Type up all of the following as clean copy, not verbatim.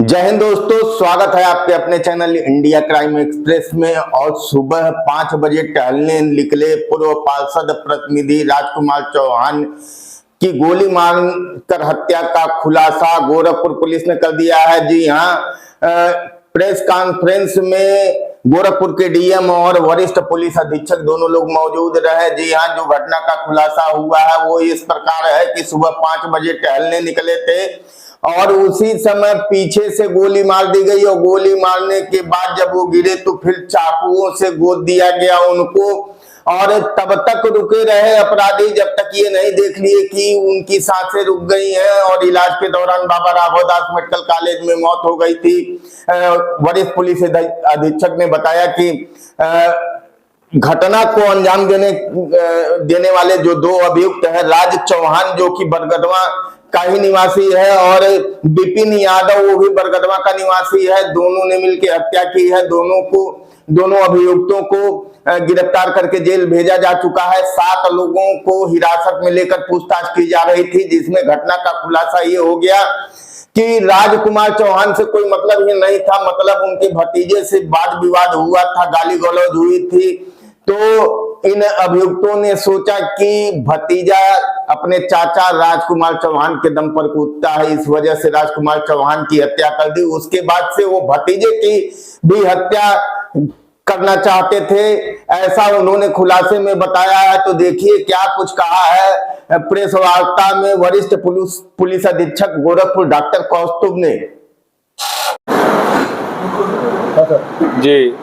जय हिंद दोस्तों, स्वागत है आपके अपने चैनल इंडिया क्राइम एक्सप्रेस में। और सुबह 5 बजे टहलने निकले पूर्व पार्षद प्रतिनिधि राजकुमार चौहान की गोली मारकर हत्या का खुलासा गोरखपुर पुलिस ने कर दिया है। जी हां, प्रेस कॉन्फ्रेंस में गोरखपुर के डीएम और वरिष्ठ पुलिस अधीक्षक दोनों लोग मौजूद रहे। जी हां, जो घटना का खुलासा हुआ है वो इस प्रकार है कि सुबह 5 बजे टहलने निकले थे और उसी समय पीछे से गोली मार दी गई और गोली मारने के बाद जब वो गिरे तो फिर चाकुओं से गोद दिया गया उनको। और तब तक रुके रहे अपराधी जब तक ये नहीं देख लिए कि उनकी सांसें रुक गई हैं। और इलाज के दौरान बाबा राघवदास मेडिकल कॉलेज में मौत हो गई थी। वरिष्ठ पुलिस अधीक्षक ने बताया कि घटना को अंजाम देने वाले जो दो अभियुक्त हैं, राज चौहान जो कि बरगदवा का ही निवासी है और विपिन यादव वो भी बरगदवा का निवासी है, दोनों ने मिलकर हत्या की है। दोनों अभियुक्तों को गिरफ्तार करके जेल भेजा जा चुका है। 7 लोगों को हिरासत में लेकर पूछताछ की जा रही थी, जिसमें घटना का खुलासा ये हो गया कि राजकुमार चौहान से कोई मतलब ही नहीं था। मतलब उनके भतीजे से वाद विवाद हुआ था, गाली गलौज हुई थी। तो इन अभियुक्तों ने सोचा कि भतीजा अपने चाचा राजकुमार चौहान के दम पर कूदता है, इस वजह से राजकुमार चौहान की हत्या कर दी। उसके बाद से वो भतीजे की भी हत्या करना चाहते थे, ऐसा उन्होंने खुलासे में बताया है। तो देखिए क्या कुछ कहा है प्रेस वार्ता में वरिष्ठ पुलिस अधीक्षक गोरखपुर डॉक्टर कौस्तुभ ने। जी,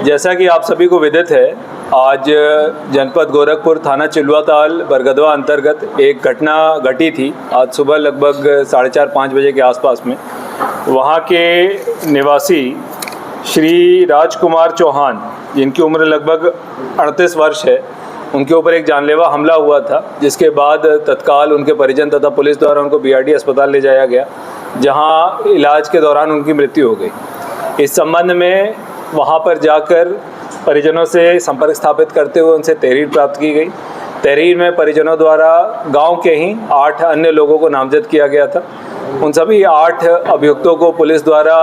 जैसा कि आप सभी को विदित है, आज जनपद गोरखपुर थाना चिलवाताल बरगदवा अंतर्गत एक घटना घटी थी। आज सुबह लगभग 4:30-5 बजे के आसपास में वहाँ के निवासी श्री राजकुमार चौहान, जिनकी उम्र लगभग 38 वर्ष है, उनके ऊपर एक जानलेवा हमला हुआ था, जिसके बाद तत्काल उनके परिजन तथा पुलिस द्वारा उनको बीआरडी अस्पताल ले जाया गया, जहां इलाज के दौरान उनकी मृत्यु हो गई। इस संबंध में वहां पर जाकर परिजनों से संपर्क स्थापित करते हुए उनसे तहरीर प्राप्त की गई। तहरीर में परिजनों द्वारा गांव के ही 8 अन्य लोगों को नामजद किया गया था। उन सभी 8 अभियुक्तों को पुलिस द्वारा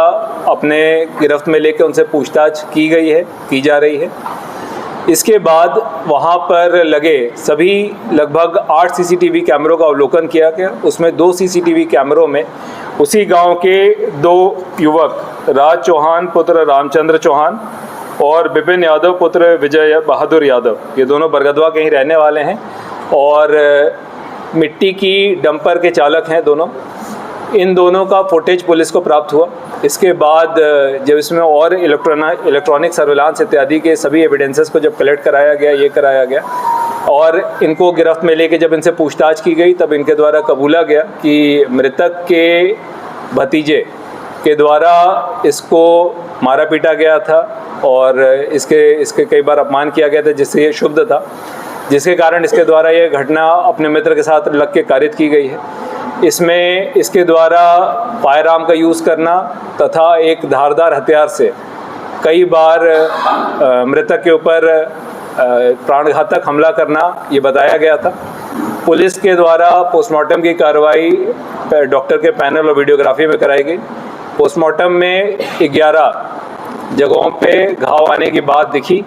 अपने गिरफ्त में लेकर उनसे पूछताछ की जा रही है। इसके बाद वहां पर लगे सभी लगभग 8 सीसीटीवी कैमरों का अवलोकन किया गया। उसमें 2 सीसीटीवी कैमरों में उसी गांव के 2 युवक, राज चौहान पुत्र रामचंद्र चौहान और विपिन यादव पुत्र विजय बहादुर यादव, ये दोनों बरगदवा के ही रहने वाले हैं और मिट्टी की डंपर के चालक हैं दोनों। इन दोनों का फुटेज पुलिस को प्राप्त हुआ। इसके बाद जब इसमें और इलेक्ट्रॉनिक सर्विलांस इत्यादि के सभी एविडेंसेस को जब कलेक्ट कराया गया और इनको गिरफ्त में लेके जब इनसे पूछताछ की गई, तब इनके द्वारा कबूला गया कि मृतक के भतीजे के द्वारा इसको मारा पीटा गया था और इसके कई बार अपमान किया गया था, जिससे ये क्षुब्ध था, जिसके कारण इसके द्वारा ये घटना अपने मित्र के साथ लग के कारित की गई है। इसमें इसके द्वारा फायर आर्म का यूज़ करना तथा एक धारदार हथियार से कई बार मृतक के ऊपर प्राणघातक हमला करना ये बताया गया था। पुलिस के द्वारा पोस्टमार्टम की कार्रवाई डॉक्टर के पैनल और वीडियोग्राफी में कराई गई। पोस्टमार्टम में 11 जगहों पे घाव आने की बात दिखी,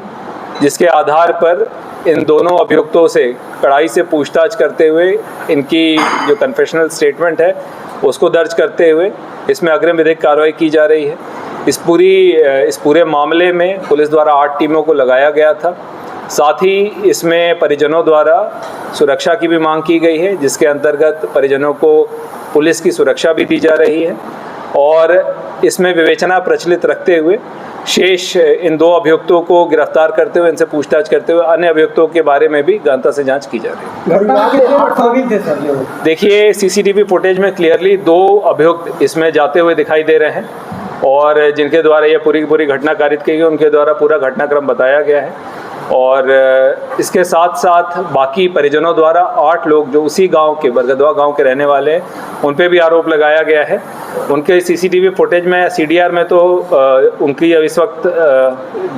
जिसके आधार पर इन दोनों अभियुक्तों से कड़ाई से पूछताछ करते हुए इनकी जो कन्फेशनल स्टेटमेंट है उसको दर्ज करते हुए इसमें अग्रिम विधिक कार्रवाई की जा रही है। इस पूरे मामले में पुलिस द्वारा 8 टीमों को लगाया गया था। साथ ही इसमें परिजनों द्वारा सुरक्षा की भी मांग की गई है, जिसके अंतर्गत परिजनों को पुलिस की सुरक्षा भी दी जा रही है और इसमें विवेचना प्रचलित रखते हुए शेष इन 2 अभियुक्तों को गिरफ्तार करते हुए इनसे पूछताछ करते हुए अन्य अभियुक्तों के बारे में भी गहनता से जांच की जा रही है। देखिए, सीसीटीवी फुटेज में क्लियरली 2 अभियुक्त इसमें जाते हुए दिखाई दे रहे हैं और जिनके द्वारा ये पूरी घटना कारित की गई, उनके द्वारा पूरा घटनाक्रम बताया गया है। और इसके साथ साथ बाकी परिजनों द्वारा 8 लोग जो उसी गांव के बरगदवा गांव के रहने वाले हैं, उन पे भी आरोप लगाया गया है उनके सीसीटीवी फुटेज में सीडीआर में तो उनकी अब इस वक्त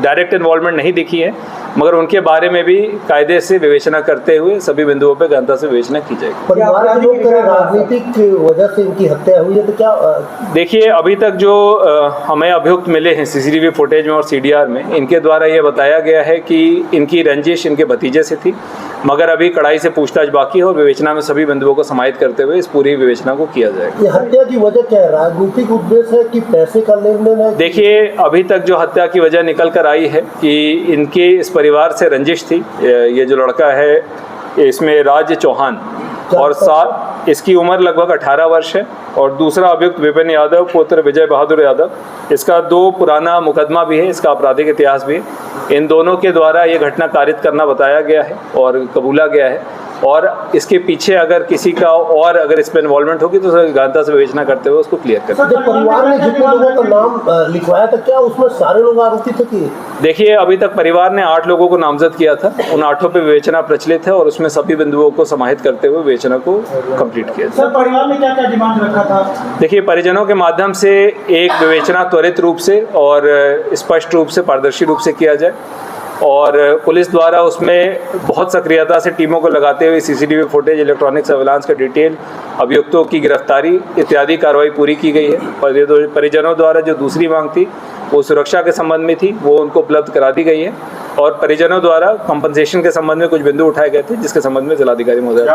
डायरेक्ट इन्वॉल्वमेंट नहीं दिखी है, मगर उनके बारे में भी कायदे से विवेचना करते हुए सभी बिंदुओं पर गहनता से विवेचना की जाएगी। परिवार के लोग कह रहे हैं राजनीतिक वजह से इनकी हत्या हुई है, तो क्या देखिए, अभी तक जो हमें अभियुक्त मिले हैं सीसीटीवी फुटेज में और सीडीआर में, इनके द्वारा ये बताया गया है कि इनकी रंजिश इनके भतीजे से थी, मगर अभी कड़ाई से पूछताछ बाकी है और विवेचना में सभी बिंदुओं को समाहित करते हुए इस पूरी विवेचना को किया जाएगा। ये हत्या की वजह क्या है? राजनीतिक उद्देश्य है कि पैसे का लेन देन है? देखिए, अभी तक जो हत्या की वजह निकल कर आई है कि इनके इस परिवार से रंजिश थी। ये जो लड़का है इसमें राज चौहान और साथ इसकी उम्र लगभग 18 वर्ष है, और दूसरा अभियुक्त विपिन यादव पुत्र विजय बहादुर यादव, इसका 2 पुराना मुकदमा भी है, इसका आपराधिक इतिहास भी है। इन दोनों के द्वारा ये घटना कारित करना बताया गया है और कबूला गया है, और इसके पीछे अगर किसी का और अगर इसमें इन्वॉल्वमेंट होगी तो गहनता से विवेचना करते हुए उसको क्लियर करें। जब परिवार ने जितने लोगों का नाम लिखवाया था, क्या उसमें सारे लोग आरोपी थे कि? देखिए, अभी तक परिवार ने 8 लोगों को नामजद किया था, उन 8 पे विवेचना प्रचलित है और उसमें सभी बिंदुओं को समाहित करते हुए विवेचना को कंप्लीट किया। सर, परिवार ने क्या क्या डिमांड रखा था? देखिए, परिजनों के माध्यम से एक विवेचना त्वरित रूप से और स्पष्ट रूप से पारदर्शी रूप से किया जाए, और पुलिस द्वारा उसमें बहुत सक्रियता से टीमों को लगाते हुए सीसीटीवी फुटेज, इलेक्ट्रॉनिक सर्विलांस का डिटेल, अभियुक्तों की गिरफ्तारी इत्यादि कार्रवाई पूरी की गई है। परिजनों द्वारा जो दूसरी मांग थी वो सुरक्षा के संबंध में थी, वो उनको उपलब्ध करा दी गई है, और परिजनों द्वारा कंपनसेशन के संबंध में कुछ बिंदु उठाए गए थे जिसके संबंध में जिलाधिकारी महोदय